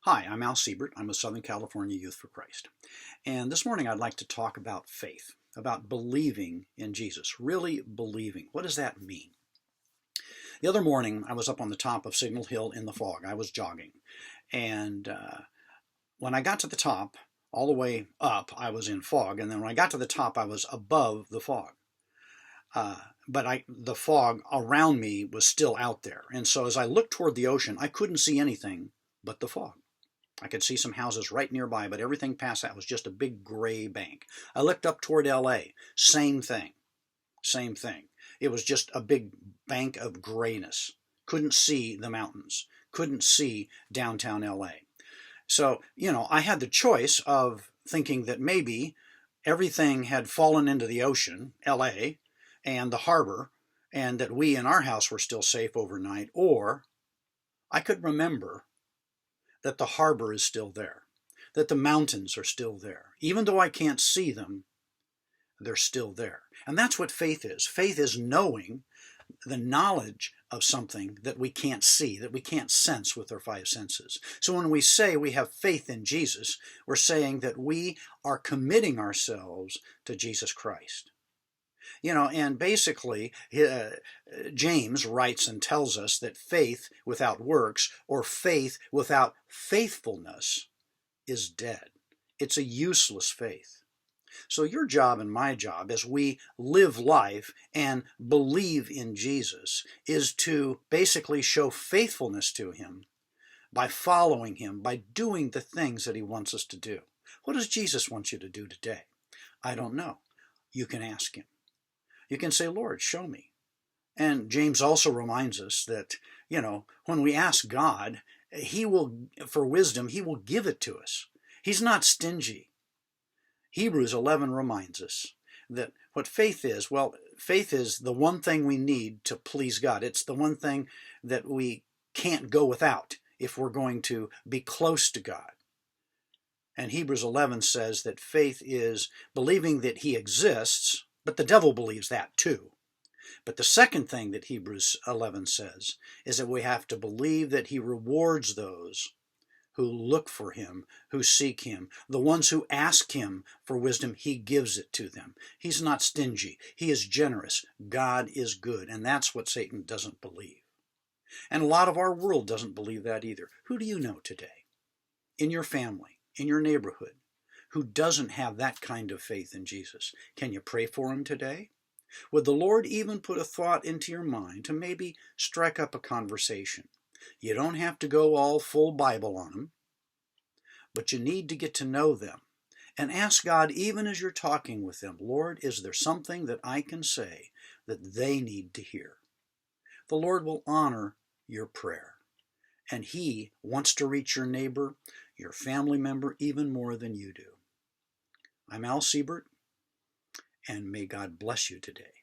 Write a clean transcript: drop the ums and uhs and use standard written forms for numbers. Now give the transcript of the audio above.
Hi, I'm Al Siebert. I'm with Southern California Youth for Christ. And this morning I'd like to talk about faith, about believing in Jesus, really believing. What does that mean? The other morning I was up on the top of Signal Hill in the fog. I was jogging. And when I got to the top, all the way up, I was in fog. And then when I got to the top, I was above the fog. But the fog around me was still out there. And so as I looked toward the ocean, I couldn't see anything but the fog. I could see some houses right nearby, but everything past that was just a big gray bank. I looked up toward LA, same thing, same thing. It was just a big bank of grayness. Couldn't see the mountains, couldn't see downtown LA. So, I had the choice of thinking that maybe everything had fallen into the ocean, LA, and the harbor, and that we in our house were still safe overnight, or I could remember that the harbor is still there, that the mountains are still there. Even though I can't see them, they're still there. And that's what faith is. Faith is knowing the knowledge of something that we can't see, that we can't sense with our five senses. So when we say we have faith in Jesus, we're saying that we are committing ourselves to Jesus Christ. And basically, James writes and tells us that faith without works, or faith without faithfulness, is dead. It's a useless faith. So your job and my job as we live life and believe in Jesus is to basically show faithfulness to him by following him, by doing the things that he wants us to do. What does Jesus want you to do today? I don't know. You can ask him. You can say, Lord, show me. And James also reminds us that, when we ask God, for wisdom, he will give it to us. He's not stingy. Hebrews 11 reminds us that what faith is, faith is the one thing we need to please God. It's the one thing that we can't go without if we're going to be close to God. And Hebrews 11 says that faith is believing that he exists, but the devil believes that too. But the second thing that Hebrews 11 says is that we have to believe that he rewards those who look for him, who seek him. The ones who ask him for wisdom, he gives it to them. He's not stingy. He is generous. God is good. And that's what Satan doesn't believe. And a lot of our world doesn't believe that either. Who do you know today, in your family, in your neighborhood, who doesn't have that kind of faith in Jesus? Can you pray for him today? Would the Lord even put a thought into your mind to maybe strike up a conversation? You don't have to go all full Bible on them, but you need to get to know them and ask God, even as you're talking with them, Lord, is there something that I can say that they need to hear? The Lord will honor your prayer, and he wants to reach your neighbor, your family member, even more than you do. I'm Al Siebert, and may God bless you today.